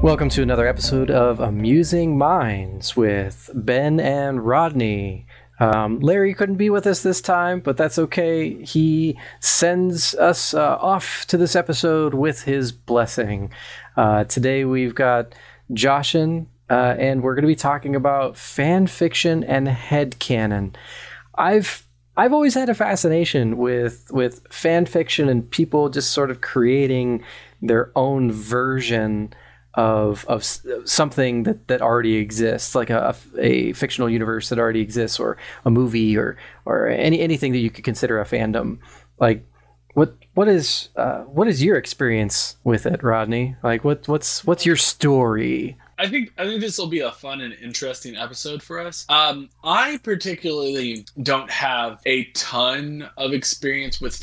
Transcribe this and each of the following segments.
Welcome to another episode of Amusing Minds with Ben and Rodney. Larry couldn't be with us this time, but that's okay. He sends us off to this episode with his blessing. Today we've got Jashin, and we're going to be talking about fan fiction and headcanon. I've always had a fascination with fan fiction and people just sort of creating their own version of something that already exists, like a fictional universe that already exists, or a movie, or anything that you could consider a fandom. Like, what is your experience with it, Rodney? Like, what's your story? I think this will be a fun and interesting episode for us. I particularly don't have a ton of experience with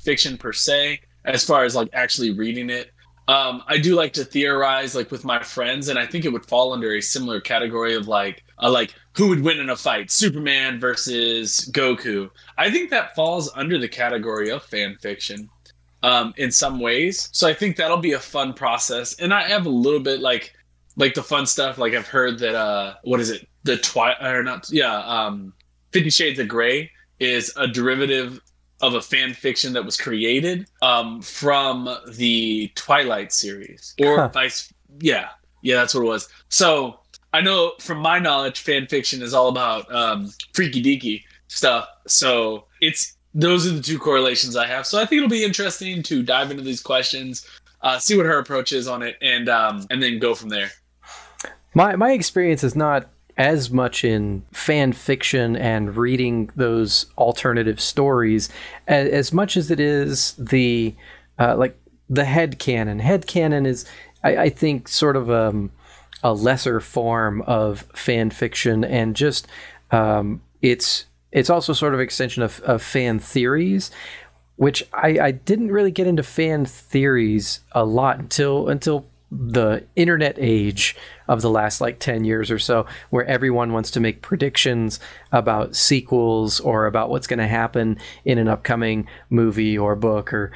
fiction per se, as far as like actually reading it. I do like to theorize, like, with my friends, and I think it would fall under a similar category of like who would win in a fight, Superman versus Goku. I think that falls under the category of fan fiction, in some ways. So I think that'll be a fun process. And I have a little bit like the fun stuff. Like, I've heard that what is it? The 50 Shades of Grey is a derivative of a fan fiction that was created from the Twilight series, or vice. Yeah, that's what it was. So I know from my knowledge, fan fiction is all about freaky deaky stuff. So those are the two correlations I have. So I think it'll be interesting to dive into these questions, see what her approach is on it, and then go from there. My experience is not as much in fan fiction and reading those alternative stories as much as it is the headcanon. Headcanon is, I think, sort of a lesser form of fan fiction, and just it's also sort of extension of fan theories, which I didn't really get into fan theories a lot until the internet age of the last 10 years or so, where everyone wants to make predictions about sequels or about what's going to happen in an upcoming movie or book or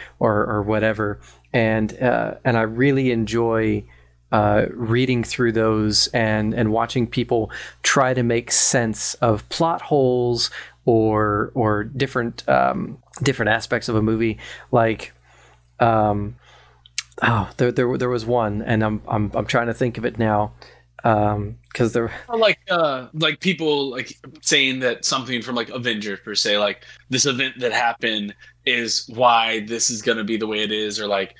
whatever. And I really enjoy reading through those and watching people try to make sense of plot holes or different aspects of a movie. Like, there was one, and I'm trying to think of it now, because there like people like saying that something from like Avengers per se, like this event that happened is why this is going to be the way it is, or like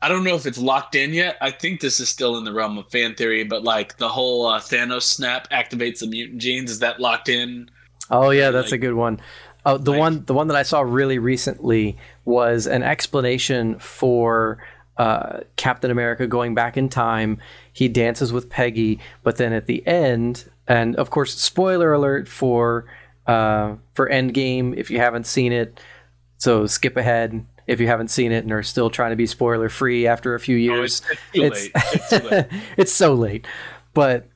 I don't know if it's locked in yet. I think this is still in the realm of fan theory, but like the whole Thanos snap activates the mutant genes. Is that locked in? Oh yeah, that's a good one. Oh, the one that I saw really recently was an explanation for Captain America going back in time. He dances with Peggy, but then at the end, and of course, spoiler alert for Endgame if you haven't seen it, so skip ahead if you haven't seen it and are still trying to be spoiler free after a few years. It's too late. It's so late. But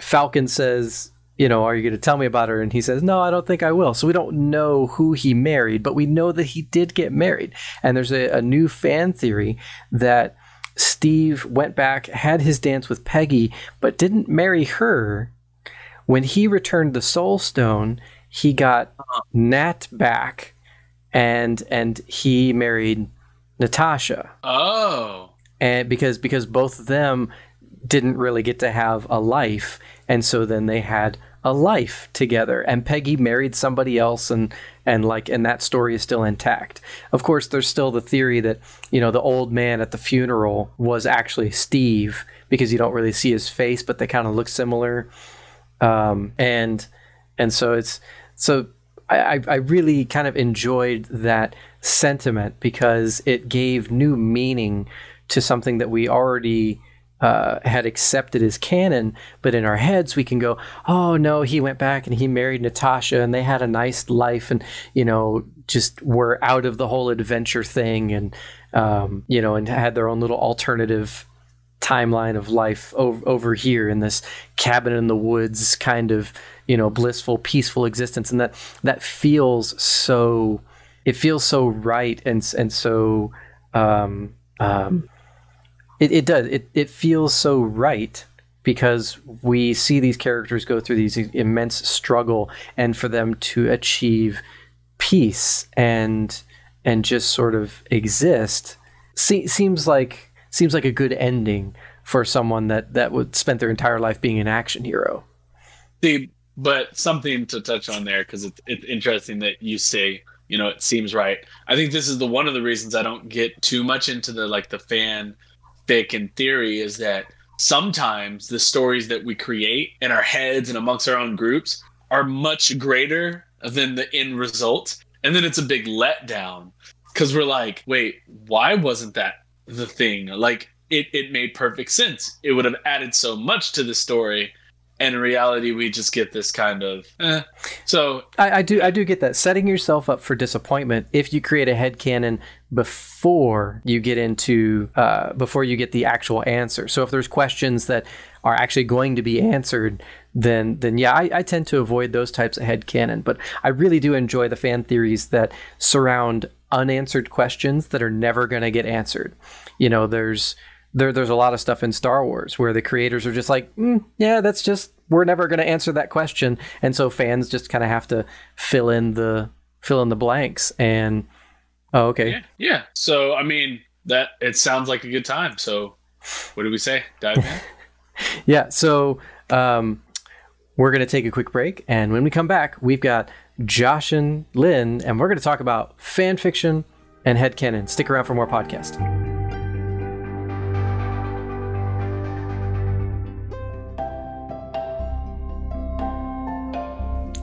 Falcon says, are you going to tell me about her? And he says, no, I don't think I will. So we don't know who he married, but we know that he did get married. And there's a new fan theory that Steve went back, had his dance with Peggy, but didn't marry her. When he returned the Soul Stone, he got Nat back, and he married Natasha. Oh. And because both of them didn't really get to have a life, and so then they had a life together, and Peggy married somebody else, and that story is still intact. Of course, there's still the theory that the old man at the funeral was actually Steve, because you don't really see his face, but they kind of look similar, and so I really kind of enjoyed that sentiment, because it gave new meaning to something that we already had accepted as canon, but in our heads we can go, oh no, he went back and he married Natasha and they had a nice life, and just were out of the whole adventure thing, and and had their own little alternative timeline of life over here in this cabin in the woods kind of blissful, peaceful existence. And that feels so, it feels so right, and so It does. It feels so right because we see these characters go through these immense struggle, and for them to achieve peace and just sort of exist seems like a good ending for someone that would spend their entire life being an action hero. But something to touch on there, because it's interesting that you say, it seems right. I think this is one of the reasons I don't get too much into the fan fic and theory, is that sometimes the stories that we create in our heads and amongst our own groups are much greater than the end result. And then it's a big letdown because we're like, wait, why wasn't that the thing? Like, it made perfect sense. It would have added so much to the story. And in reality, we just get this kind of So I do get that. Setting yourself up for disappointment if you create a headcanon before you get the actual answer. So if there's questions that are actually going to be answered, then yeah, I tend to avoid those types of headcanon. But I really do enjoy the fan theories that surround unanswered questions that are never going to get answered. There's a lot of stuff in Star Wars where the creators are just like, yeah, we're never going to answer that question. And so fans just kind of have to fill in the blanks. And, oh, okay. Yeah. So, I mean, it sounds like a good time. So what do we say? Dive in? Yeah. So we're going to take a quick break. And when we come back, we've got Jashin Lin, and we're going to talk about fan fiction and headcanon. Stick around for more podcast.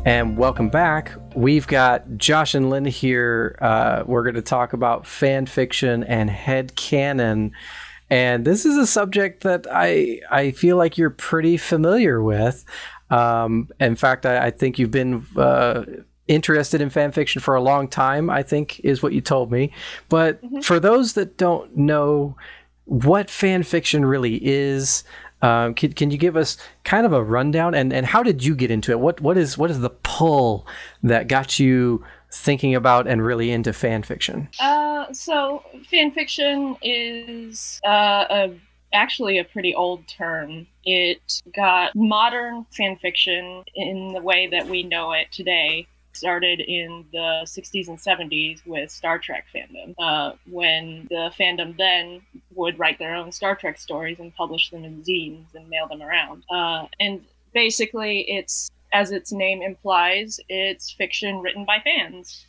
And welcome back. We've got Jashin Lin here. We're going to talk about fan fiction and headcanon. And this is a subject that I feel like you're pretty familiar with. In fact, I think you've been interested in fan fiction for a long time, I think is what you told me. But for those that don't know what fan fiction really is, can you give us kind of a rundown, and how did you get into it? What is the pull that got you thinking about and really into fan fiction? So fan fiction is actually a pretty old term. It got modern fan fiction in the way that we know it today. Started in the 60s and 70s with Star Trek fandom, when the fandom then would write their own Star Trek stories and publish them in zines and mail them around. And basically, as its name implies, it's fiction written by fans.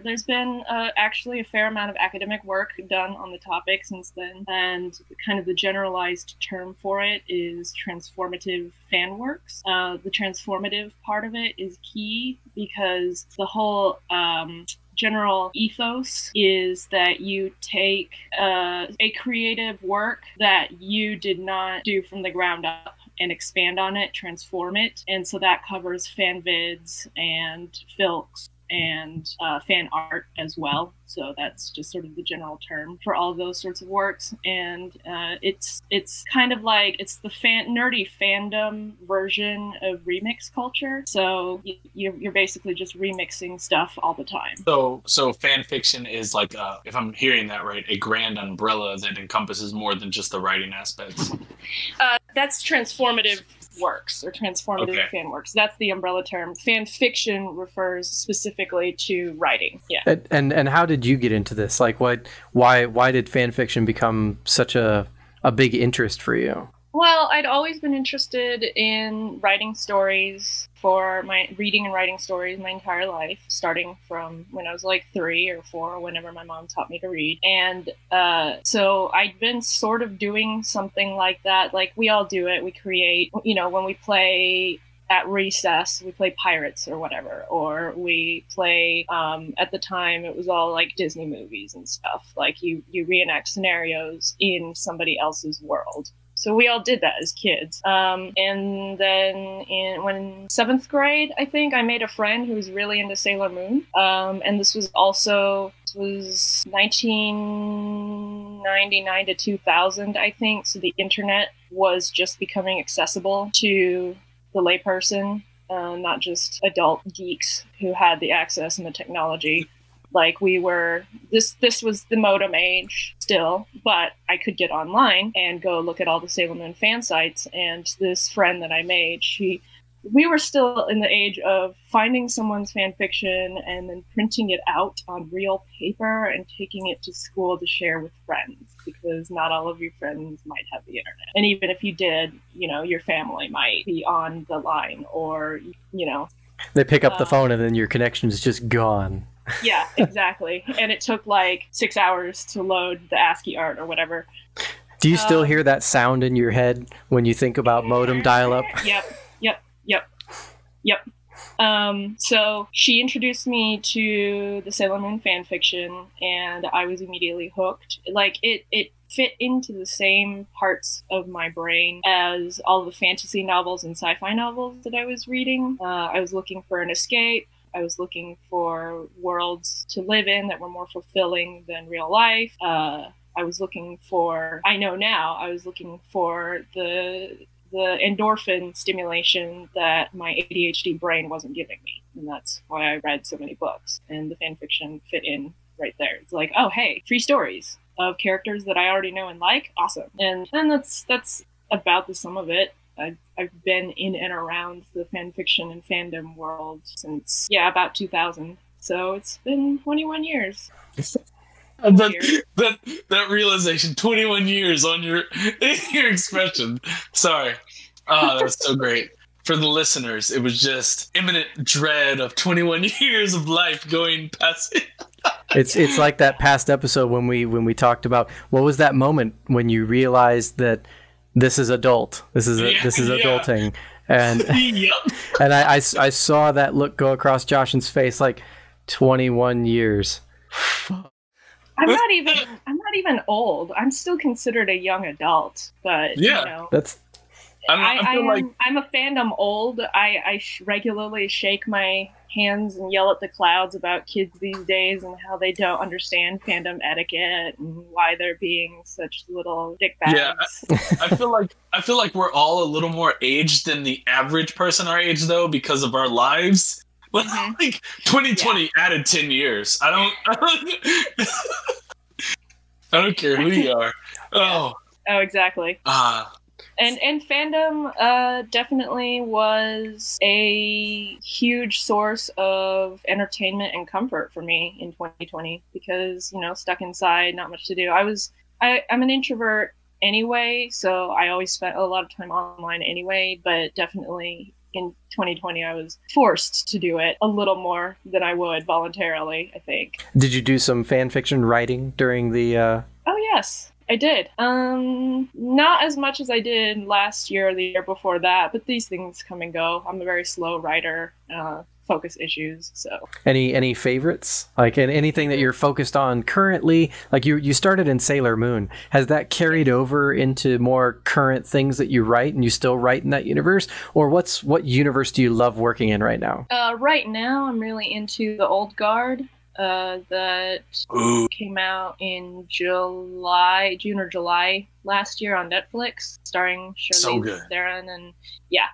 There's been actually a fair amount of academic work done on the topic since then, and kind of the generalized term for it is transformative fan works. The transformative part of it is key because the whole general ethos is that you take a creative work that you did not do from the ground up and expand on it, transform it. And so that covers fan vids and filks and fan art as well. So that's just sort of the general term for all of those sorts of works. And it's kind of like, it's the nerdy fandom version of remix culture. So you're basically just remixing stuff all the time. So fan fiction is like, if I'm hearing that right, a grand umbrella that encompasses more than just the writing aspects. That's transformative works or transformative fan works. That's the umbrella term. Fan fiction refers specifically to writing. Yeah. And how did you get into this? Like, why did fan fiction become such a big interest for you? Well, I'd always been interested in writing stories reading and writing stories my entire life, starting from when I was like 3 or 4, whenever my mom taught me to read. And so I'd been sort of doing something like that. Like we all do it. We create, when we play at recess, we play Pirates or whatever, or we play, at the time it was all like Disney movies and stuff. Like you reenact scenarios in somebody else's world. So we all did that as kids. And then in 7th grade, I think, I made a friend who was really into Sailor Moon. And this was 1999 to 2000, I think. So the internet was just becoming accessible to the layperson, not just adult geeks who had the access and the technology. Like this was the modem age still, but I could get online and go look at all the Sailor Moon fan sites. And this friend that I made, we were still in the age of finding someone's fan fiction and then printing it out on real paper and taking it to school to share with friends, because not all of your friends might have the internet. And even if you did, your family might be on the line, or, They pick up the phone and then your connection is just gone. Yeah, exactly. And it took like 6 hours to load the ASCII art or whatever. Do you still hear that sound in your head when you think about modem dial-up? Yep. So she introduced me to the Sailor Moon fan fiction, and I was immediately hooked. Like, it fit into the same parts of my brain as all the fantasy novels and sci-fi novels that I was reading. I was looking for an escape. I was looking for worlds to live in that were more fulfilling than real life. I was looking for the endorphin stimulation that my ADHD brain wasn't giving me. And that's why I read so many books. And the fan fiction fit in right there. It's like, oh, hey, 3 stories of characters that I already know and like. Awesome. And that's about the sum of it. I've been in and around the fan fiction and fandom world since, about 2000. So it's been 21 years. That realization, 21 years on your expression. Sorry. That's so great. For the listeners, it was just imminent dread of 21 years of life going past it. It's like that past episode when we talked about, what was that moment when you realized that this is adult. This is adulting. And Yep. and I saw that look go across Jashin's face, like 21 years. I'm not even old. I'm still considered a young adult, but that's. I'm a fandom old. I regularly shake my hands and yell at the clouds about kids these days and how they don't understand fandom etiquette and why they're being such little dickbags. Yeah, I feel like we're all a little more aged than the average person our age, though, because of our lives. Mm-hmm. Like 2020 added 10 years. I don't care who you are. Oh, exactly. And fandom definitely was a huge source of entertainment and comfort for me in 2020 because, stuck inside, not much to do. I'm an introvert anyway, so I always spent a lot of time online anyway, but definitely in 2020 I was forced to do it a little more than I would voluntarily, I think. Did you do some fan fiction writing during the... Oh, yes. I did. Not as much as I did last year or the year before that, but these things come and go. I'm a very slow writer, focus issues, so. Any favorites? Like anything that you're focused on currently? Like you started in Sailor Moon. Has that carried over into more current things that you write and you still write in that universe? Or what universe do you love working in right now? Right now, I'm really into the Old Guard. That came out in June or July last year on Netflix, starring Charlize Theron, and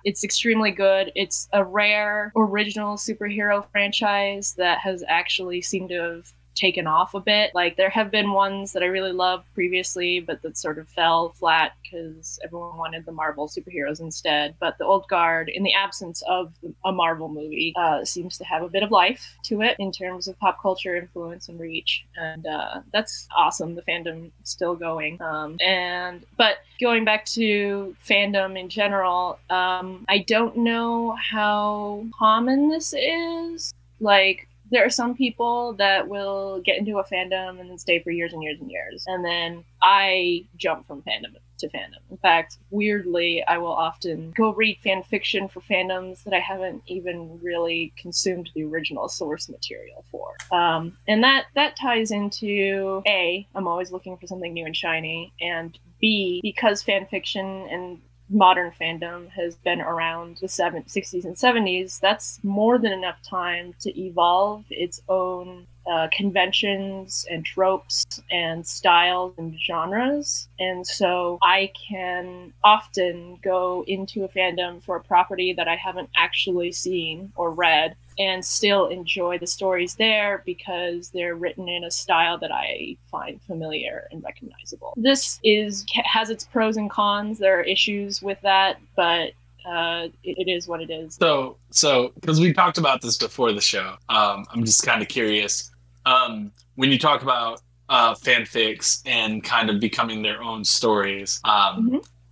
it's extremely good. It's a rare original superhero franchise that has actually seemed to have taken off a bit. Like, there have been ones that I really loved previously, but that sort of fell flat because everyone wanted the Marvel superheroes instead. But the Old Guard, in the absence of a Marvel movie, seems to have a bit of life to it in terms of pop culture influence and reach. And that's awesome. The fandom is still going. But going back to fandom in general, I don't know how common this is. Like, there are some people that will get into a fandom and then stay for years and years and years. And then I jump from fandom to fandom. In fact, weirdly, I will often go read fan fiction for fandoms that I haven't even really consumed the original source material for. And that ties into A, I'm always looking for something new and shiny, and B, because fan fiction and modern fandom has been around the 60s and 70s, that's more than enough time to evolve its own conventions and tropes and styles and genres. And so I can often go into a fandom for a property that I haven't actually seen or read, and still enjoy the stories there because they're written in a style that I find familiar and recognizable. This has its pros and cons. There are issues with that, but it is what it is. So because we talked about this before the show, I'm just kind of curious. When you talk about fanfics and kind of becoming their own stories,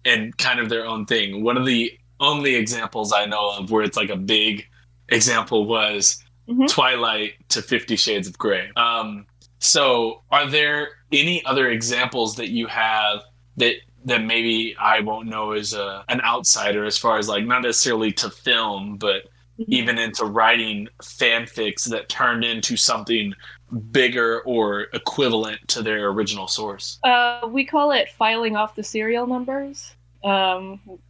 and kind of their own thing, one of the only examples I know of where it's like a big example was Twilight to 50 Shades of Grey. So are there any other examples that you have that maybe I won't know as an outsider, as far as like not necessarily to film, but even into writing fanfics that turned into something bigger or equivalent to their original source? We call it filing off the serial numbers.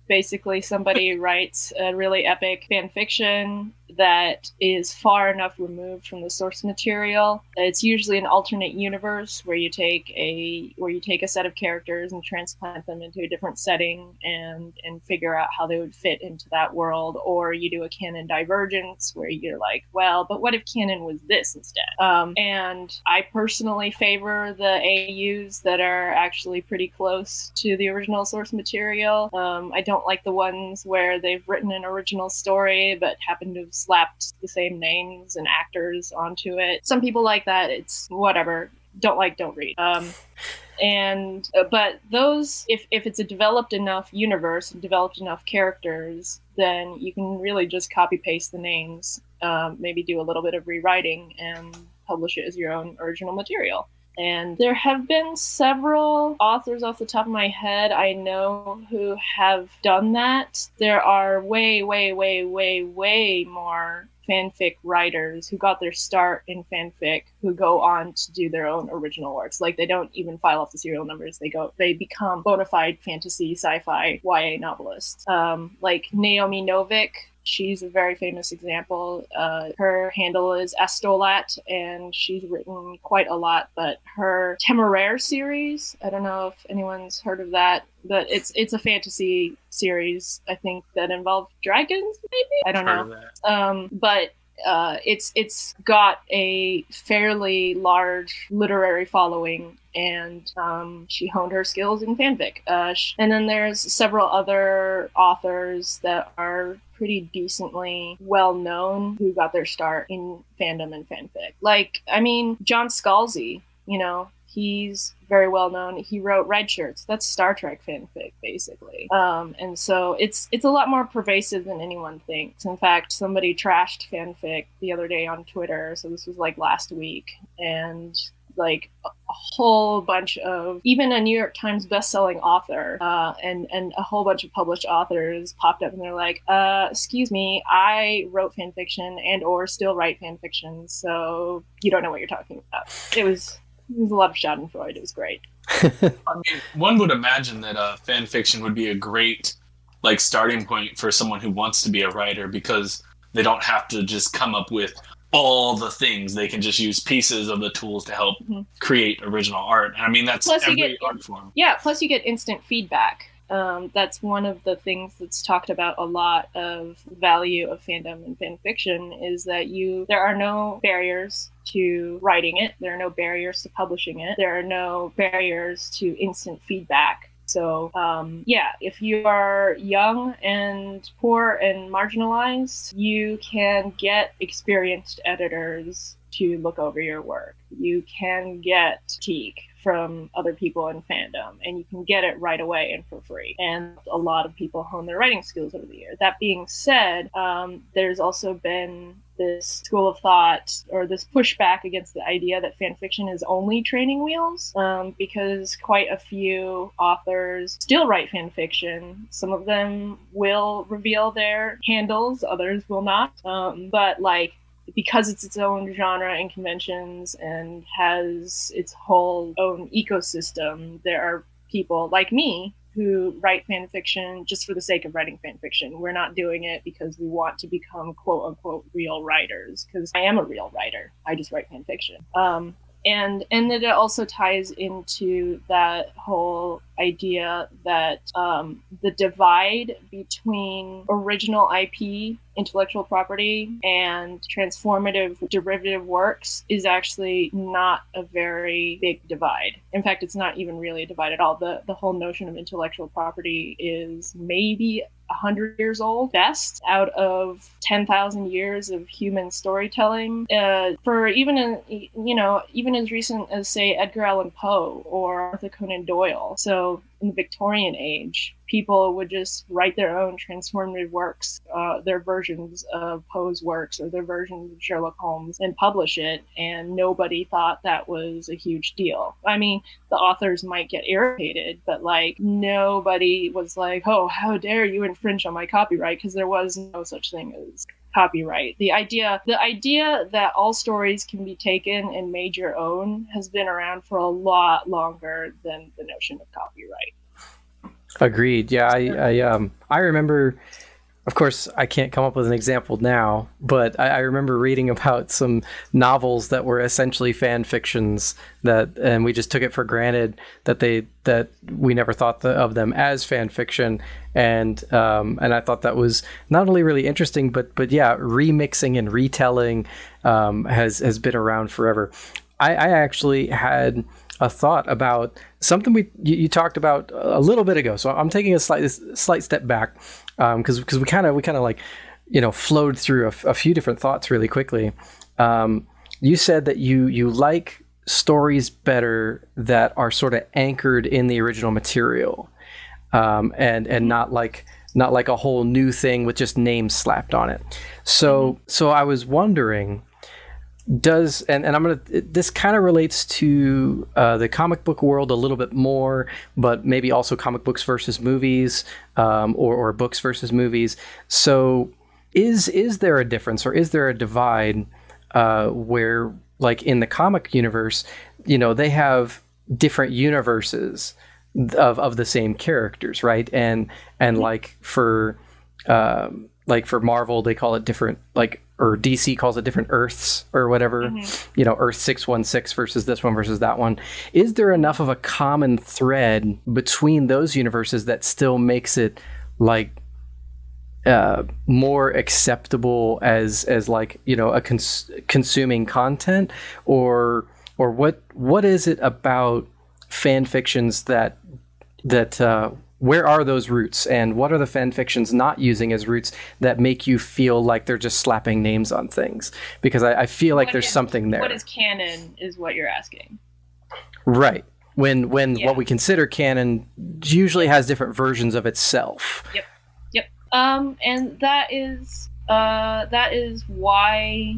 Basically, somebody writes a really epic fan fiction that is far enough removed from the source material. It's usually an alternate universe where you take a set of characters and transplant them into a different setting and figure out how they would fit into that world. Or you do a canon divergence where you're like, well, but what if canon was this instead? And I personally favor the AUs that are actually pretty close to the original source material. I don't like the ones where they've written an original story but happen to have slapped the same names and actors onto it. Some people like that. It's whatever. Don't like, don't read. But those, if it's a developed enough universe and developed enough characters, then you can really just copy paste the names, maybe do a little bit of rewriting and publish it as your own original material. And there have been several authors off the top of my head I know who have done that. There are way, way, way, way, way more fanfic writers who got their start in fanfic who go on to do their own original works. Like, they don't even file off the serial numbers. They become bona fide fantasy, sci-fi, YA novelists. Like Naomi Novik. She's a very famous example. Her handle is Astolat, and she's written quite a lot. But her Temeraire series, I don't know if anyone's heard of that, but it's a fantasy series, I think, that involved dragons, maybe? I don't know. But it's got a fairly large literary following, and she honed her skills in fanfic. And then there's several other authors that are pretty decently well-known who got their start in fandom and fanfic. Like, I mean, John Scalzi, he's very well known. He wrote Red Shirts. That's Star Trek fanfic, basically. And so it's a lot more pervasive than anyone thinks. In fact, somebody trashed fanfic the other day on Twitter. So this was like last week. And like a whole bunch of, even a New York Times bestselling author and a whole bunch of published authors popped up and they're like, excuse me, I wrote fan fiction and or still write fan fiction, so you don't know what you're talking about. It was a lot of schadenfreude. It was great. I mean, one would imagine that fan fiction would be a great like starting point for someone who wants to be a writer, because they don't have to just come up with all the things. They can just use pieces of the tools to help create original art. And I mean, that's every art form. Yeah, plus you get instant feedback. That's one of the things that's talked about a lot of value of fandom and fan fiction, is that there are no barriers to writing it. There are no barriers to publishing it. There are no barriers to instant feedback. So, if you are young and poor and marginalized, you can get experienced editors to look over your work. You can get critique from other people in fandom, and you can get it right away and for free. And a lot of people hone their writing skills over the years. That being said, there's also been this school of thought, or this pushback against the idea that fan fiction is only training wheels, because quite a few authors still write fan fiction. Some of them will reveal their handles, others will not. But because it's its own genre and conventions and has its whole own ecosystem, there are people like me who write fan fiction just for the sake of writing fan fiction. We're not doing it because we want to become quote unquote real writers, because I am a real writer. I just write fan fiction. And then it also ties into that whole idea that the divide between original IP, intellectual property, and transformative derivative works is actually not a very big divide. In fact, it's not even really a divide at all. The whole notion of intellectual property is maybe 100 years old, best, out of 10,000 years of human storytelling. For even as recent as, say, Edgar Allan Poe or Arthur Conan Doyle. So in the Victorian age, people would just write their own transformative works, their versions of Poe's works or their versions of Sherlock Holmes, and publish it, and nobody thought that was a huge deal. I mean, the authors might get irritated, but like nobody was like, oh, how dare you infringe on my copyright, because there was no such thing as copyright. The idea that all stories can be taken and made your own has been around for a lot longer than the notion of copyright. Agreed. Yeah, I remember. Of course, I can't come up with an example now, but I remember reading about some novels that were essentially fan fictions and we just took it for granted that we never thought of them as fan fiction, and I thought that was not only really interesting, but yeah, remixing and retelling has been around forever. I actually had a thought about something you talked about a little bit ago, so I'm taking a slight step back. Because we kind of like, flowed through a few different thoughts really quickly. You said that you like stories better that are sort of anchored in the original material, and not like a whole new thing with just names slapped on it. So I was wondering, this kind of relates to the comic book world a little bit more, but maybe also comic books versus movies, or books versus movies. So is there a difference, or is there a divide where, like in the comic universe, they have different universes of the same characters, right? And like for Marvel, they call it different, or DC calls it different Earths or whatever, Earth 616 versus this one versus that one. Is there enough of a common thread between those universes that still makes it more acceptable as a consuming content, or what is it about fan fictions that where are those roots, and what are the fan fictions not using as roots that make you feel like they're just slapping names on things? Because I feel like there's something there. What is canon is what you're asking. Right. When what we consider canon usually has different versions of itself. Yep. And that is why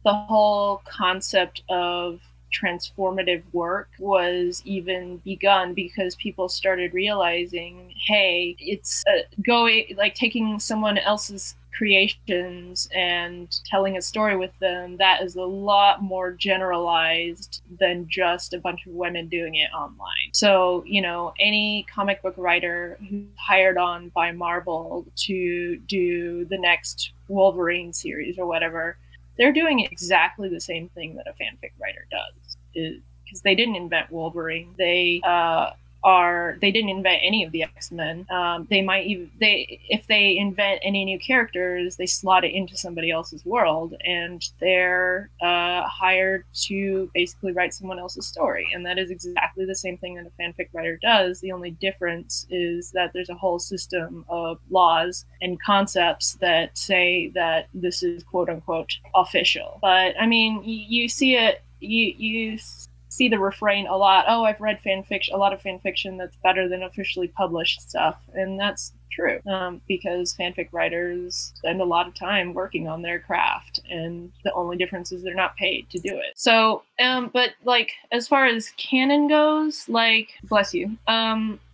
the whole concept of transformative work was even begun, because people started realizing, hey, it's taking someone else's creations and telling a story with them that is a lot more generalized than just a bunch of women doing it online. So, any comic book writer who's hired on by Marvel to do the next Wolverine series or whatever, they're doing exactly the same thing that a fanfic writer does, because they didn't invent Wolverine. They didn't invent any of the X-Men. If they invent any new characters, they slot it into somebody else's world, and they're hired to basically write someone else's story. And that is exactly the same thing that a fanfic writer does. The only difference is that there's a whole system of laws and concepts that say that this is quote unquote official. But I mean, you see it. You see the refrain a lot. Oh, I've read a lot of fan fiction that's better than officially published stuff, and that's true, because fanfic writers spend a lot of time working on their craft, and the only difference is they're not paid to do it. So, but as far as canon goes, bless you.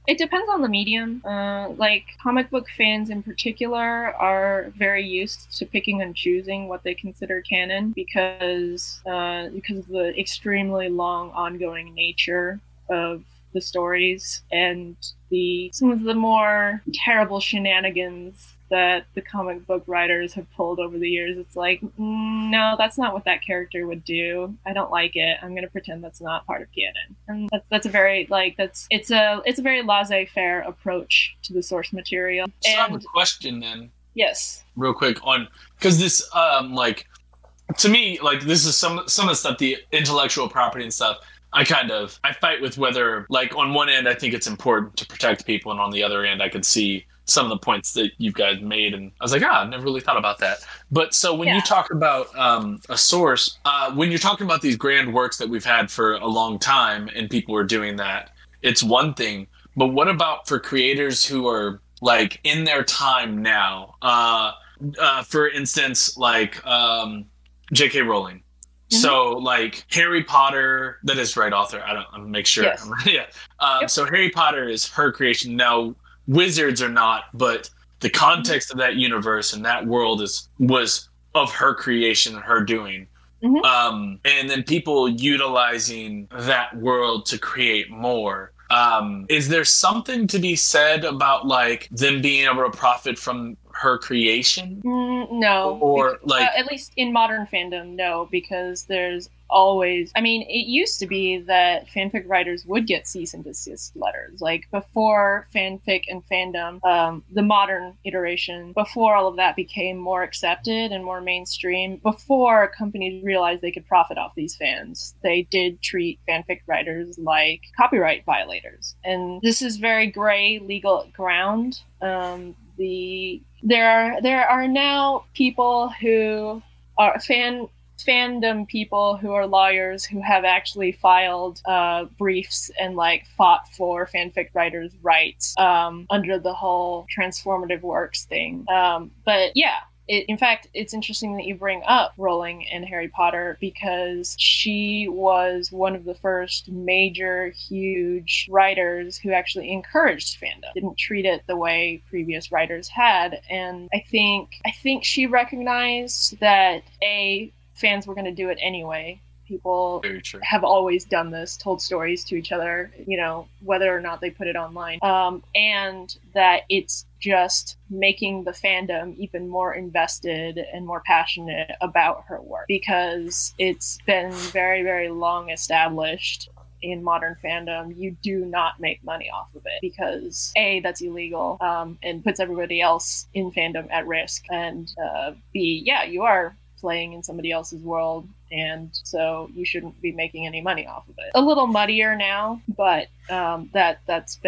It depends on the medium. Comic book fans in particular are very used to picking and choosing what they consider canon because of the extremely long ongoing nature of the stories and some of the more terrible shenanigans that the comic book writers have pulled over the years. It's like, no, that's not what that character would do. I don't like it. I'm gonna pretend that's not part of canon. And that's a very it's a very laissez-faire approach to the source material. So I have a question then. Yes. Real quick on, because this to me, like, this is some of the stuff, the intellectual property and stuff, I fight with whether, like, on one end I think it's important to protect people, and on the other end I could see some of the points that you guys made, and I was like, I never really thought about that. But so when you talk about a source, when you're talking about these grand works that we've had for a long time and people are doing that, it's one thing. But what about for creators who are, like, in their time now? For instance, like J.K. Rowling. Mm-hmm. So, like, Harry Potter, that is right author. I'm make sure. Yes. Yep. So Harry Potter is her creation. Now, Wizards are not, but the context of that universe and that world was of her creation and her doing. Mm-hmm. And then people utilizing that world to create more. Is there something to be said about, like, them being able to profit from her creation? No. Or, like... at least in modern fandom, no, because there's always... I mean, it used to be that fanfic writers would get cease and desist letters. Like, before fanfic and fandom, the modern iteration, before all of that became more accepted and more mainstream, before companies realized they could profit off these fans, they did treat fanfic writers like copyright violators. And this is very gray legal ground. There are now people who are fandom people who are lawyers who have actually filed briefs and, like, fought for fanfic writers' rights under the whole transformative works thing. But yeah. In fact, it's interesting that you bring up Rowling and Harry Potter, because she was one of the first major, huge writers who actually encouraged fandom, didn't treat it the way previous writers had. And I think she recognized that, fans were going to do it anyway. People have always done this, told stories to each other, whether or not they put it online. And that it's just making the fandom even more invested and more passionate about her work, because it's been very, very long established in modern fandom, you do not make money off of it, because A, that's illegal, and puts everybody else in fandom at risk, and B, you are playing in somebody else's world, and so you shouldn't be making any money off of it. A little muddier now, but that's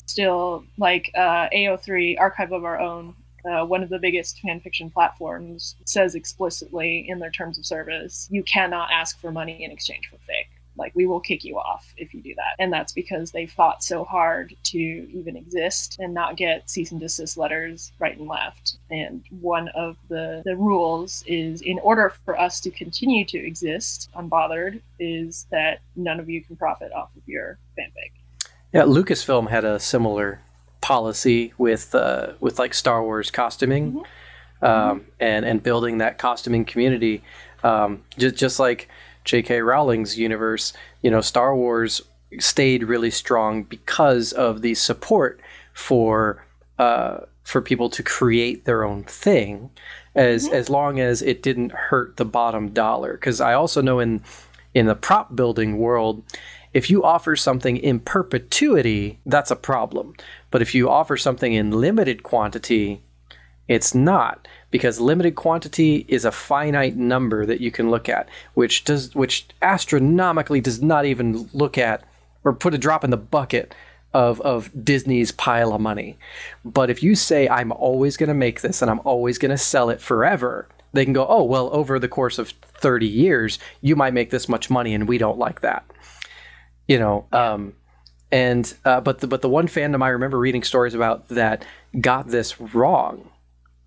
still, like, AO3, Archive of Our Own, one of the biggest fanfiction platforms, says explicitly in their terms of service, you cannot ask for money in exchange for fic. Like, we will kick you off if you do that. And that's because they fought so hard to even exist and not get cease and desist letters right and left. And one of the rules is, in order for us to continue to exist unbothered, is that none of you can profit off of your fanfic. Yeah, Lucasfilm had a similar policy with like Star Wars costuming, and building that costuming community, just like J.K. Rowling's universe. Star Wars stayed really strong because of the support for people to create their own thing, as long as it didn't hurt the bottom dollar. Because I also know in the prop building world, if you offer something in perpetuity, that's a problem. But if you offer something in limited quantity, it's not, because limited quantity is a finite number that you can look at, which astronomically does not even look at or put a drop in the bucket of Disney's pile of money. But if you say, I'm always going to make this and I'm always going to sell it forever, they can go, oh, well, over the course of 30 years, you might make this much money and we don't like that. But the one fandom I remember reading stories about that got this wrong,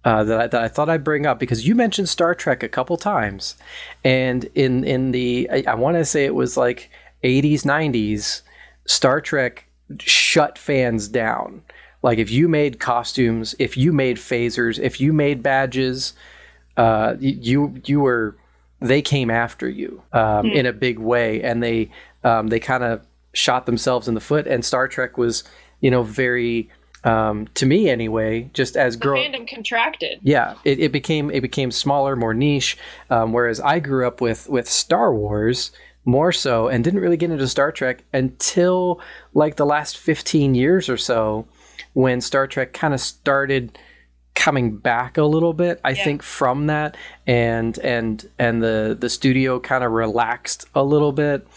that I thought I'd bring up, because you mentioned Star Trek a couple times, and in the I want to say it was like 80s, 90s, Star Trek shut fans down. Like, if you made costumes, if you made phasers, if you made badges, they came after you in a big way, and they kind of shot themselves in the foot. And Star Trek was very to me anyway, just as the fandom contracted. Yeah, it became smaller, more niche. Whereas I grew up with Star Wars more so, and didn't really get into Star Trek until like the last 15 years or so, when Star Trek kind of started coming back a little bit. I think from that, and the studio kind of relaxed a little bit.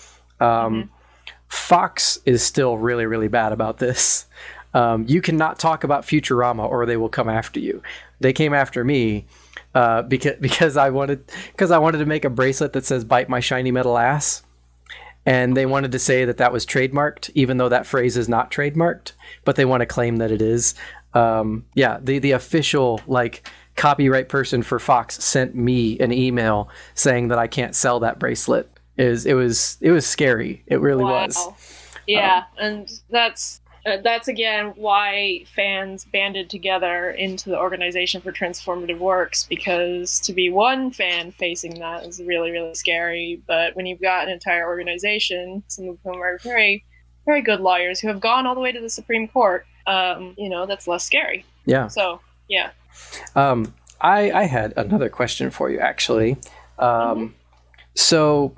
Fox is still really, really bad about this. You cannot talk about Futurama or they will come after you. They came after me because I wanted to make a bracelet that says "Bite my shiny metal ass," and they wanted to say that was trademarked, even though that phrase is not trademarked. But they want to claim that it is. The official like copyright person for Fox sent me an email saying that I can't sell that bracelet. It was scary. It really was. Yeah, and that's again why fans banded together into the Organization for Transformative Works, because to be one fan facing that is really, really scary. But when you've got an entire organization, some of whom are very, very good lawyers who have gone all the way to the Supreme Court, that's less scary. Yeah. So, yeah. I had another question for you, actually. So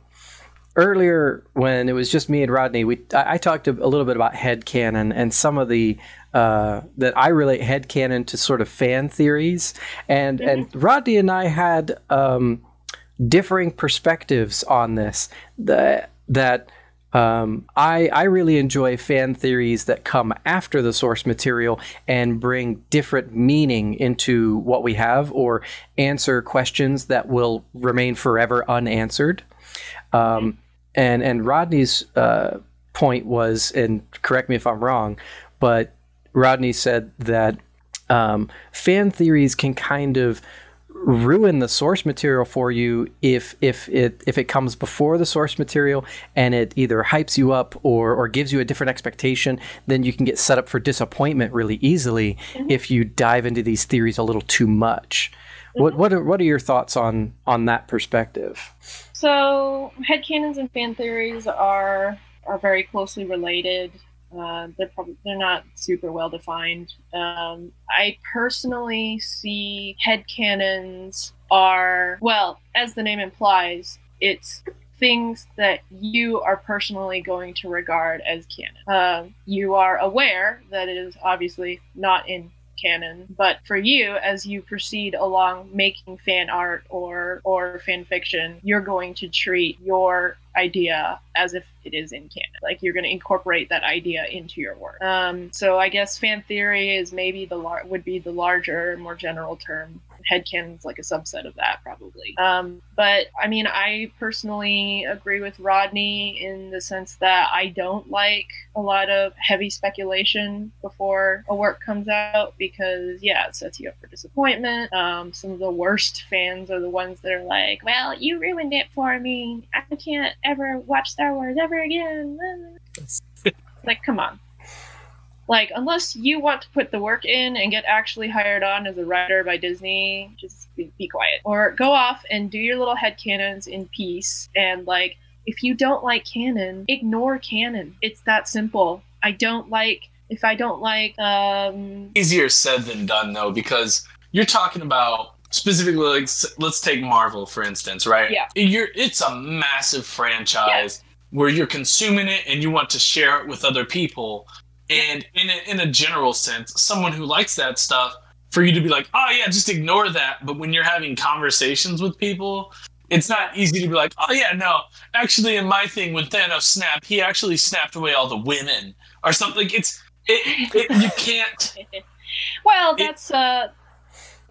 earlier, when it was just me and Rodney, I talked a little bit about headcanon and some of the that I relate headcanon to sort of fan theories, and Rodney and I had differing perspectives on this. I really enjoy fan theories that come after the source material and bring different meaning into what we have, or answer questions that will remain forever unanswered. And Rodney's point was, and correct me if I'm wrong, but Rodney said that fan theories can kind of ruin the source material for you if it comes before the source material and it either hypes you up or gives you a different expectation. Then you can get set up for disappointment really easily if you dive into these theories a little too much. What are your thoughts on that perspective? So headcanons and fan theories are very closely related. They're not super well defined. I personally see headcanons are, well, as the name implies, it's things that you are personally going to regard as canon. You are aware that it is obviously not in canon, but for you, as you proceed along making fan art or fan fiction, you're going to treat your idea as if it is in canon. Like, you're going to incorporate that idea into your work. So I guess fan theory is maybe would be the larger, more general term. Headcanon's like a subset of that, probably. But I mean, I personally agree with Rodney in the sense that I don't like a lot of heavy speculation before a work comes out, because it sets you up for disappointment. Some of the worst fans are the ones that are like, well, you ruined it for me. I can't ever watch Star Wars ever again. Like, come on. Like, unless you want to put the work in and get actually hired on as a writer by Disney, just be quiet. Or go off and do your little headcanons in peace. And, like, if you don't like canon, ignore canon. It's that simple. If I don't like... Easier said than done, though, because you're talking about specifically, like, let's take Marvel, for instance, right? Yeah. It's a massive franchise where you're consuming it and you want to share it with other people. And in a general sense, someone who likes that stuff, for you to be like, oh yeah, just ignore that. But when you're having conversations with people, it's not easy to be like, oh yeah, no, actually in my thing, when Thanos snapped, he actually snapped away all the women or something. You can't. Well,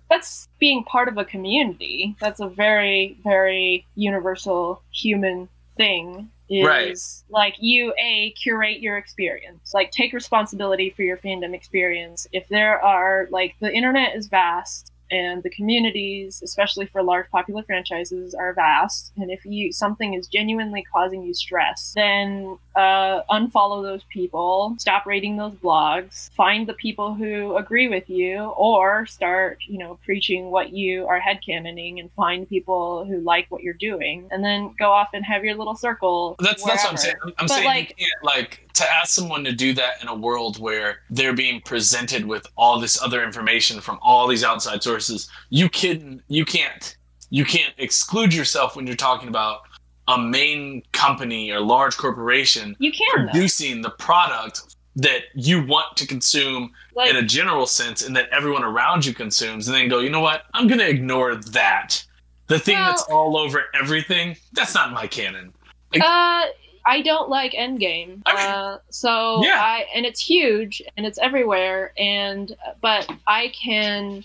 that's being part of a community. That's a very, very universal human thing. Like, you curate your experience, like, take responsibility for your fandom experience. If there are, like, the internet is vast, and the communities, especially for large popular franchises, are vast, and if something is genuinely causing you stress, then unfollow those people, stop rating those blogs, find the people who agree with you, or start, preaching what you are headcanoning, and find people who like what you're doing, and then go off and have your little circle. That's what I'm saying. I'm saying, like, you can't, like, to ask someone to do that in a world where they're being presented with all this other information from all these outside sources, you can't exclude yourself when you're talking about a main company or large corporation producing the product that you want to consume in a general sense and that everyone around you consumes, and then go, you know what, I'm going to ignore that. The thing that's all over everything, that's not my canon. I don't like Endgame. And it's huge and it's everywhere, but I can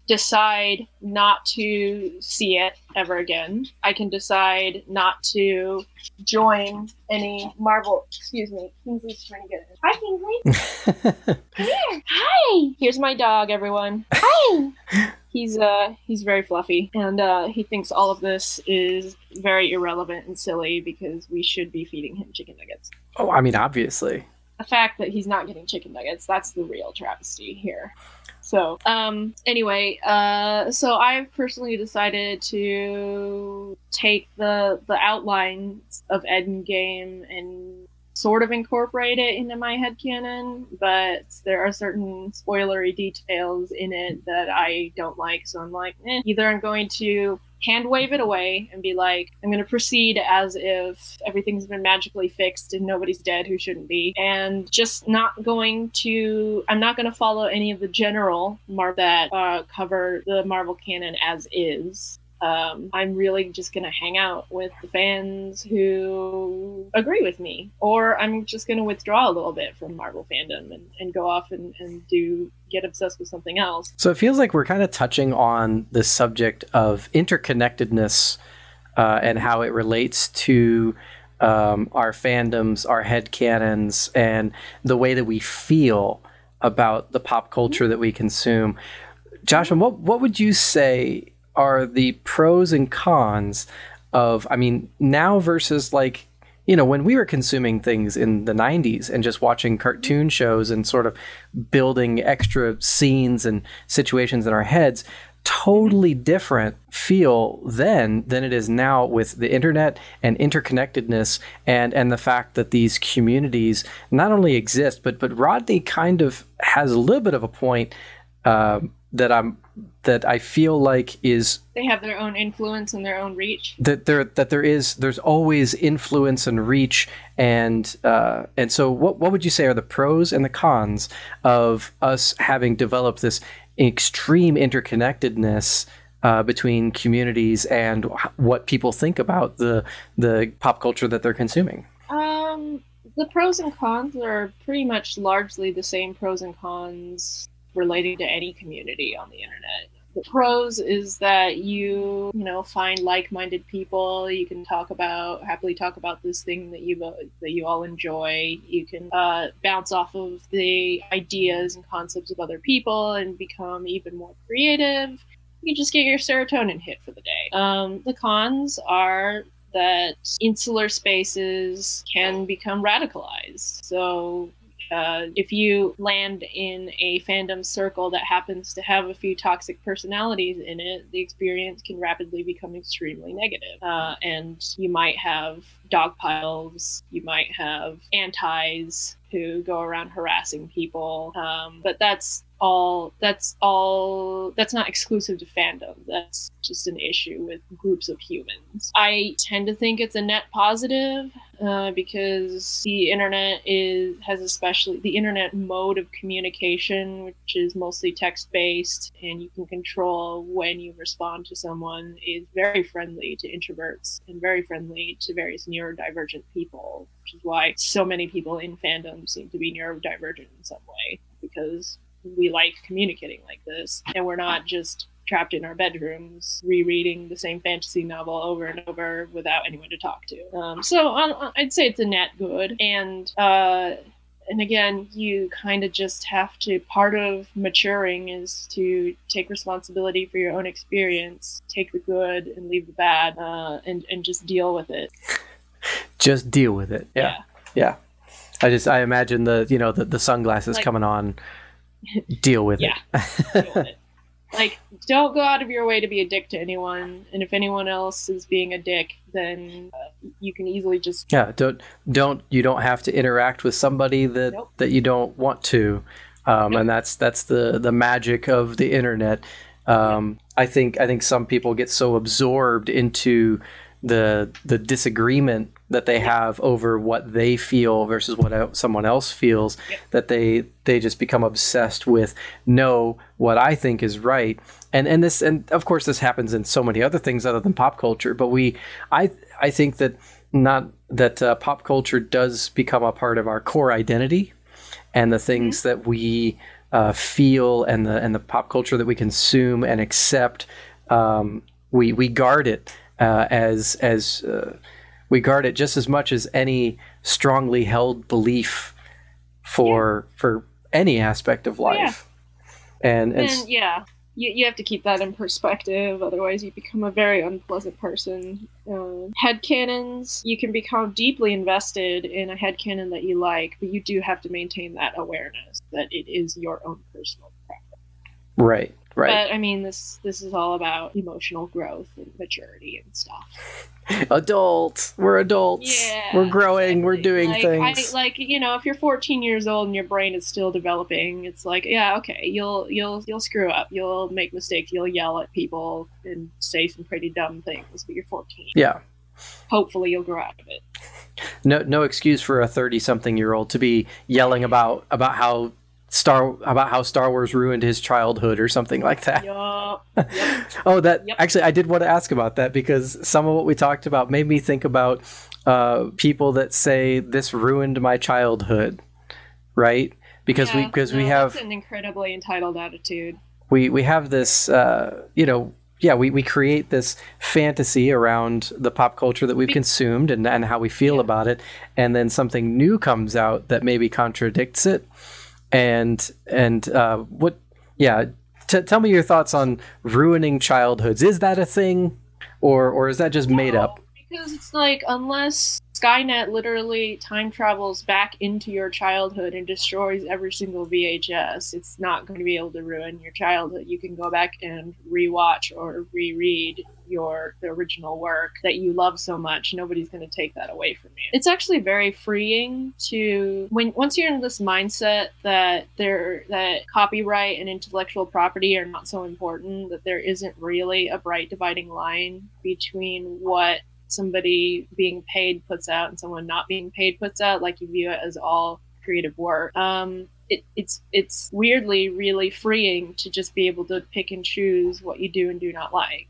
decide not to see it ever again. I can decide not to join any Marvel. Excuse me, Kingsley's trying to get in. Hi, Kingsley. Come here. Hi. Here's my dog, everyone. Hi. He's very fluffy, and he thinks all of this is very irrelevant and silly because we should be feeding him chicken nuggets. Oh, I mean, obviously. The fact that he's not getting chicken nuggets, that's the real travesty here. So, anyway, so I've personally decided to take the outlines of Endgame and sort of incorporate it into my headcanon, but there are certain spoilery details in it that I don't like, so I'm like, either I'm going to hand wave it away and be like, I'm going to proceed as if everything's been magically fixed and nobody's dead who shouldn't be, and just I'm not going to follow any of the general that cover the Marvel canon as is. I'm really just going to hang out with the fans who agree with me, or I'm just going to withdraw a little bit from Marvel fandom and go off and get obsessed with something else. So it feels like we're kind of touching on the subject of interconnectedness and how it relates to our fandoms, our headcanons, and the way that we feel about the pop culture that we consume. Joshua, what would you say are the pros and cons of, I mean, now versus like, you know, when we were consuming things in the 90s and just watching cartoon shows and sort of building extra scenes and situations in our heads, totally different feel then than it is now with the internet and interconnectedness and the fact that these communities not only exist, but Rodney kind of has a little bit of a point that I feel like is they have their own influence and their own reach. There's always influence and reach, and so what would you say are the pros and the cons of us having developed this extreme interconnectedness between communities and what people think about the pop culture that they're consuming? The pros and cons are pretty much largely the same pros and cons relating to any community on the internet. The pros is that you find like-minded people. You can happily talk about this thing that you all enjoy. You can bounce off of the ideas and concepts of other people and become even more creative. You just get your serotonin hit for the day. The cons are that insular spaces can become radicalized. So if you land in a fandom circle that happens to have a few toxic personalities in it, the experience can rapidly become extremely negative. And you might have dog piles, you might have antis who go around harassing people. But that's not exclusive to fandom. That's just an issue with groups of humans. I tend to think it's a net positive because the internet especially the internet mode of communication, which is mostly text-based, and you can control when you respond to someone, is very friendly to introverts and very friendly to various neurodivergent people, which is why so many people in fandom seem to be neurodivergent in some way, because we like communicating like this, and we're not just trapped in our bedrooms rereading the same fantasy novel over and over without anyone to talk to. So I'd say it's a net good, and again, you kind of just have to, part of maturing is to take responsibility for your own experience, take the good and leave the bad, and just deal with it. Just deal with it. Yeah. I imagine the sunglasses coming on. Deal with it. Deal with it. Like, don't go out of your way to be a dick to anyone, and if anyone else is being a dick, then you can easily just you don't have to interact with somebody that you don't want to, and that's the magic of the internet. I think some people get so absorbed into the disagreement that they have over what they feel versus what someone else feels, that they just become obsessed with, no, what I think is right. And of course this happens in so many other things other than pop culture, but I think that pop culture does become a part of our core identity, and the things that we feel and the pop culture that we consume and accept, we guard it as we guard it just as much as any strongly held belief for any aspect of life. And you have to keep that in perspective, otherwise you become a very unpleasant person. Headcanons, you can become deeply invested in a headcanon that you like, but you do have to maintain that awareness that it is your own personal preference. Right. But I mean, this is all about emotional growth and maturity and stuff. We're adults. Yeah, we're growing. Exactly. We're doing things. If you're 14 years old and your brain is still developing, it's like, yeah, okay, you'll screw up, you'll make mistakes, you'll yell at people and say some pretty dumb things, but you're 14. Yeah. Hopefully, you'll grow out of it. No excuse for a 30-something-year-old to be yelling about how Star Wars ruined his childhood or something like that. Yep. Actually, I did want to ask about that, because some of what we talked about made me think about people that say this ruined my childhood, right? Because we have that's an incredibly entitled attitude. We have this we create this fantasy around the pop culture that we've consumed and how we feel about it, and then something new comes out that maybe contradicts it. Tell me your thoughts on ruining childhoods. Is that a thing, or is that just made up? Because it's like, unless Skynet literally time travels back into your childhood and destroys every single VHS, it's not going to be able to ruin your childhood. You can go back and rewatch or reread the original work that you love so much. Nobody's going to take that away from you. It's actually very freeing once you're in this mindset that copyright and intellectual property are not so important, that there isn't really a bright dividing line between what somebody being paid puts out and someone not being paid puts out. Like, you view it as all creative work. It's weirdly really freeing to just be able to pick and choose what you do and do not like.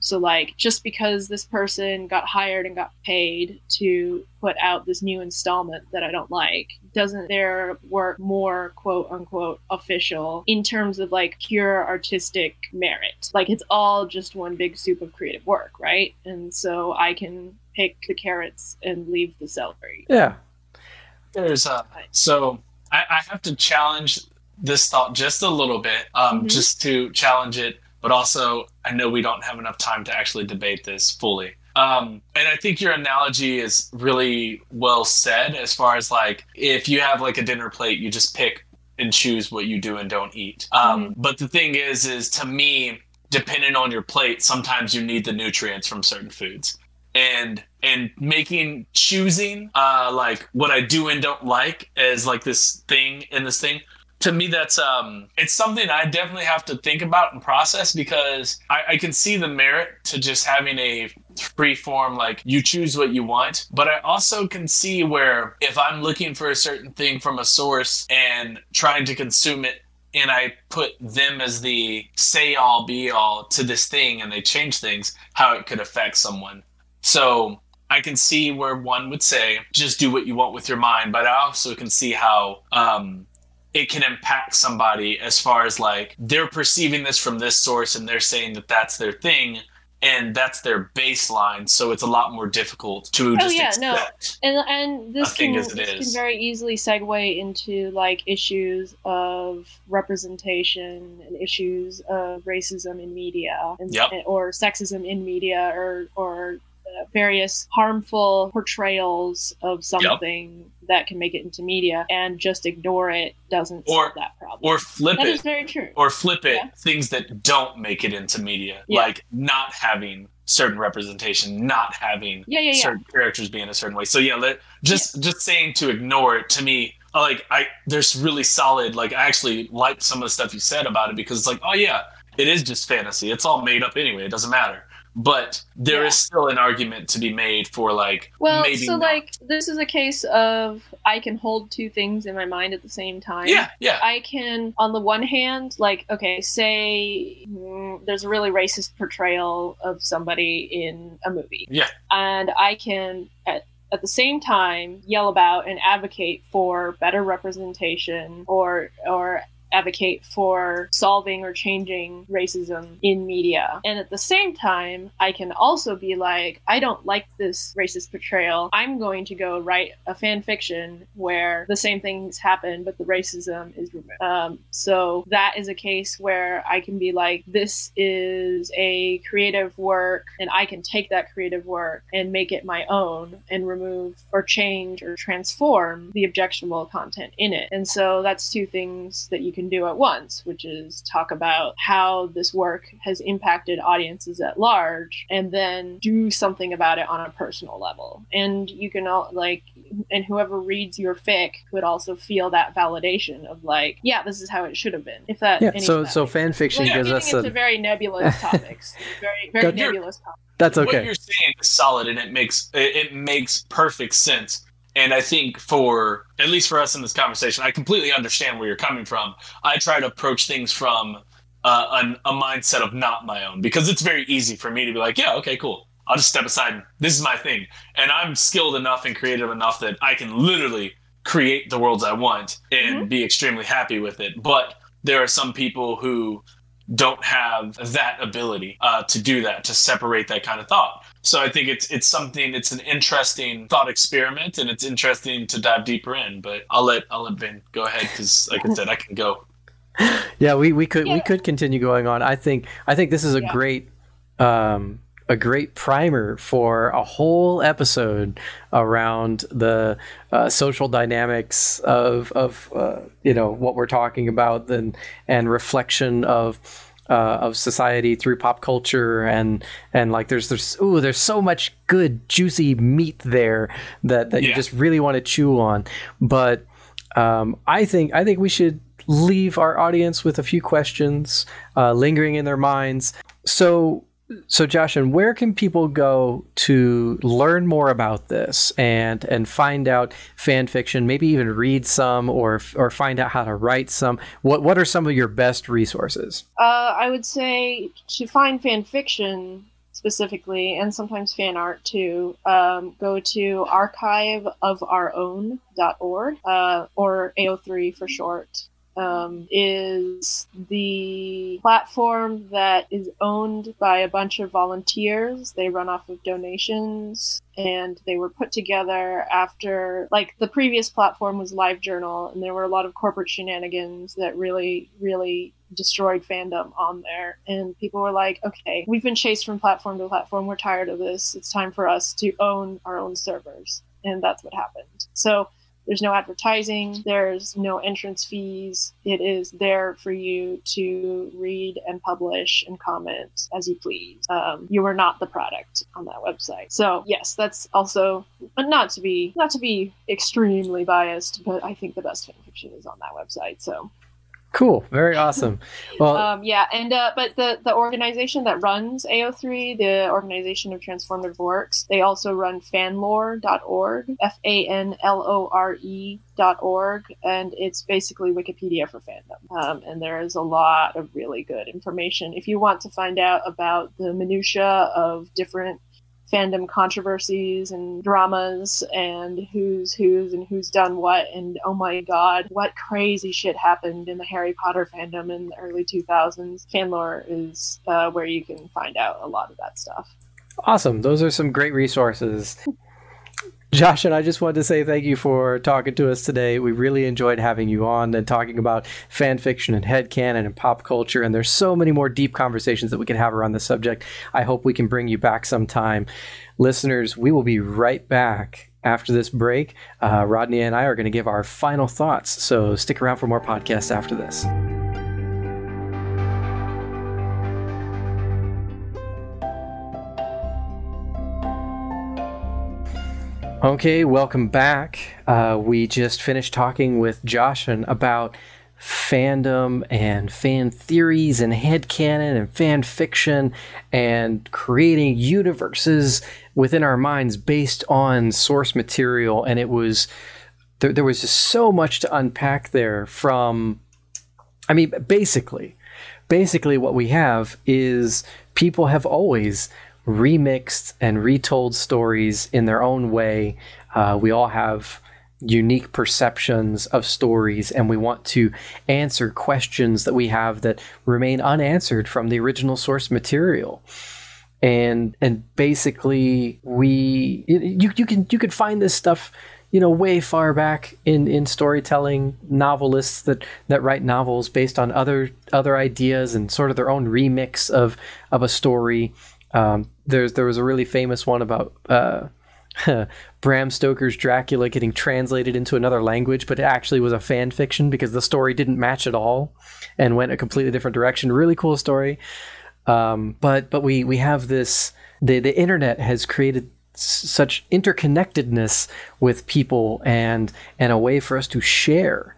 So like, just because this person got hired and got paid to put out this new installment that I don't like, doesn't their work more quote unquote official in terms of like pure artistic merit? Like, it's all just one big soup of creative work, right? And so I can pick the carrots and leave the celery. Yeah. I have to challenge this thought just a little bit, just to challenge it, but also I know we don't have enough time to actually debate this fully. And I think your analogy is really well said, as far as like, if you have like a dinner plate, you just pick and choose what you do and don't eat. But the thing is to me, depending on your plate, sometimes you need the nutrients from certain foods. And choosing like what I do and don't like as like this thing in this thing, to me, that's it's something I definitely have to think about and process, because I can see the merit to just having a free form, like you choose what you want. But I also can see where if I'm looking for a certain thing from a source and trying to consume it, and I put them as the say all be all to this thing, and they change things, how it could affect someone. So I can see where one would say, just do what you want with your mind. But I also can see how it can impact somebody, as far as like, they're perceiving this from this source and they're saying that that's their thing and that's their baseline. So it's a lot more difficult to accept. And this can very easily segue into like issues of representation and issues of racism in media, or sexism in media, or various harmful portrayals of something that can make it into media, and just ignore it doesn't solve that problem. Or flip That it. is very true. Or flip it, things that don't make it into media, like not having certain representation, not having certain characters being a certain way. So just saying to ignore it, to me, like there's really solid, like I actually liked some of the stuff you said about it, because it's like, oh yeah, it is just fantasy. It's all made up anyway. It doesn't matter. But there is still an argument to be made for like, maybe so not. Like this is a case of I can hold two things in my mind at the same time. Yeah. I can, on the one hand, like, okay, say there's a really racist portrayal of somebody in a movie. Yeah. And I can, at the same time, yell about and advocate for better representation or advocate for solving or changing racism in media. And at the same time, I can also be like, I don't like this racist portrayal. I'm going to go write a fan fiction where the same things happen, but the racism is removed. So that is a case where I can be like, this is a creative work, and I can take that creative work and make it my own and remove or change or transform the objectionable content in it. And so that's two things that you can do at once, which is talk about how this work has impacted audiences at large, and then do something about it on a personal level. And you can and whoever reads your fic could also feel that validation of like, yeah, this is how it should have been. If that, so fan fiction gives us into very nebulous topics, very nebulous topics. That's okay. What you're saying is solid, and it makes perfect sense. And I think for, at least for us in this conversation, I completely understand where you're coming from. I try to approach things from a mindset of not my own, because it's very easy for me to be like, yeah, okay, cool. I'll just step aside. This is my thing. And I'm skilled enough and creative enough that I can literally create the worlds I want and be extremely happy with it. But there are some people who don't have that ability to do that, to separate that kind of thought. So I think it's an interesting thought experiment, and it's interesting to dive deeper in. But I'll let Ben go ahead, because like I said, I can go. Yeah, we could continue going on. I think this is a great primer for a whole episode around the social dynamics of what we're talking about, and reflection of society through pop culture, and like there's so much good juicy meat there that you just really want to chew on. But I think we should leave our audience with a few questions lingering in their minds. So Jashin, where can people go to learn more about this and find out fan fiction, maybe even read some or find out how to write some? What are some of your best resources? I would say to find fan fiction specifically, and sometimes fan art too, go to archiveofourown.org, or AO3 for short. Is the platform that is owned by a bunch of volunteers. They run off of donations, and they were put together after, like, the previous platform was LiveJournal, and there were a lot of corporate shenanigans that really, really destroyed fandom on there. And people were like, okay, we've been chased from platform to platform. We're tired of this. It's time for us to own our own servers. And that's what happened. So there's no advertising, there's no entrance fees. It is there for you to read and publish and comment as you please. You are not the product on that website. So yes, that's also, not to be extremely biased, but I think the best fan fiction is on that website. So cool, very awesome. Well, but the organization that runs AO3, the Organization of Transformative Works, they also run fanlore.org, FANLORE.org, and it's basically Wikipedia for fandom. And there is a lot of really good information if you want to find out about the minutia of different fandom controversies and dramas, and who's done what, and oh my god, what crazy shit happened in the Harry Potter fandom in the early 2000s. Fanlore is where you can find out a lot of that stuff. Awesome. Those are some great resources. Josh, and I just wanted to say thank you for talking to us today. We really enjoyed having you on and talking about fan fiction and headcanon and pop culture. And there's so many more deep conversations that we can have around this subject. I hope we can bring you back sometime. Listeners, we will be right back after this break. Rodney and I are going to give our final thoughts. So stick around for more podcasts after this. Okay, welcome back. We just finished talking with Jashin about fandom and fan theories and headcanon and fan fiction and creating universes within our minds based on source material. And it was, there was just so much to unpack there from, I mean, basically what we have is people have always remixed and retold stories in their own way. We all have unique perceptions of stories, and we want to answer questions that we have that remain unanswered from the original source material. And basically, you could find this stuff, way far back in storytelling. Novelists that write novels based on other ideas and sort of their own remix of a story. There was a really famous one about Bram Stoker's Dracula getting translated into another language, but it actually was a fan fiction because the story didn't match at all and went a completely different direction. Really cool story. But we have this, the internet has created such interconnectedness with people and a way for us to share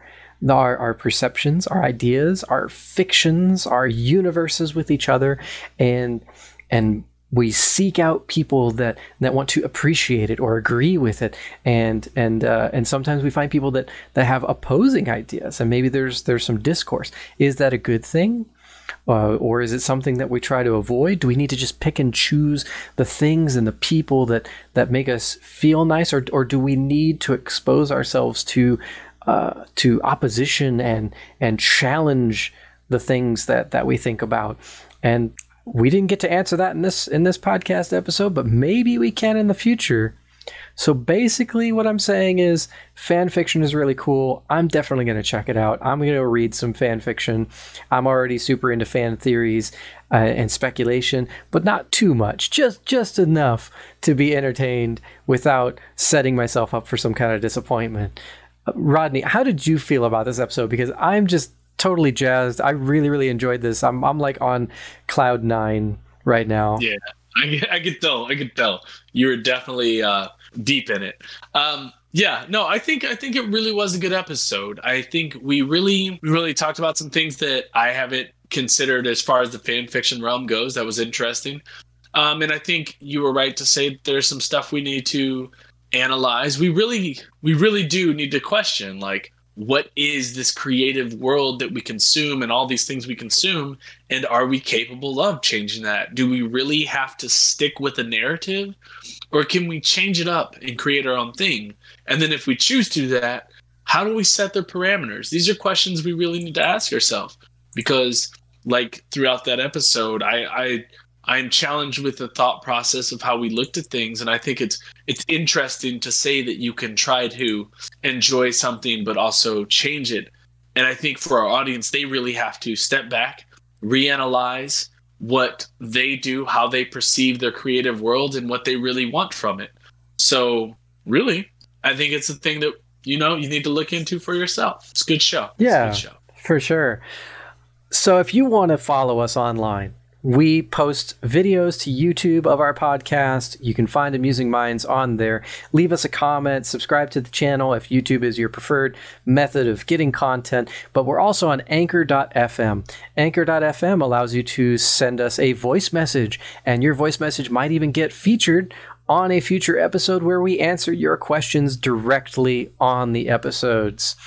our perceptions, our ideas, our fictions, our universes with each other, and we seek out people that want to appreciate it or agree with it, and sometimes we find people that have opposing ideas, and maybe there's some discourse. Is that a good thing? Or is it something that we try to avoid? Do we need to just pick and choose the things and the people that make us feel nice, or do we need to expose ourselves to opposition and challenge the things that we think about? And we didn't get to answer that in this podcast episode, but maybe we can in the future. So basically what I'm saying is fan fiction is really cool. I'm definitely going to check it out. I'm going to read some fan fiction. I'm already super into fan theories and speculation, but not too much. Just enough to be entertained without setting myself up for some kind of disappointment. Rodney, how did you feel about this episode? Because I'm just totally jazzed. I really, really enjoyed this. I'm like on cloud 9 right now. Yeah, I could tell. You were definitely deep in it. I think it really was a good episode. I think we really talked about some things that I haven't considered as far as the fan fiction realm goes. That was interesting. And I think you were right to say that there's some stuff we need to analyze. We really do need to question, like, what is this creative world that we consume and all these things we consume? And are we capable of changing that? Do we really have to stick with a narrative, or can we change it up and create our own thing? And then if we choose to do that, how do we set the parameters? These are questions we really need to ask ourselves, because like throughout that episode, I'm challenged with the thought process of how we looked at things. And I think it's interesting to say that you can try to enjoy something, but also change it. And I think for our audience, they really have to step back, reanalyze what they do, how they perceive their creative world, and what they really want from it. So really, I think it's a thing that, you need to look into for yourself. It's a good show. Yeah, it's a good show. For sure. So if you want to follow us online, we post videos to YouTube of our podcast. You can find Amusing Minds on there. Leave us a comment, subscribe to the channel if YouTube is your preferred method of getting content. But we're also on Anchor.fm. Anchor.fm allows you to send us a voice message, and your voice message might even get featured on a future episode where we answer your questions directly on the episodes.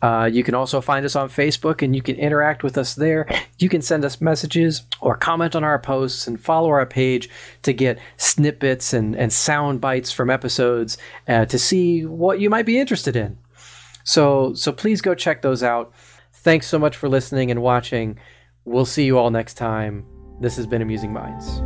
You can also find us on Facebook, and you can interact with us there. You can send us messages or comment on our posts and follow our page to get snippets and sound bites from episodes to see what you might be interested in. So please go check those out. Thanks so much for listening and watching. We'll see you all next time. This has been Amusing Minds.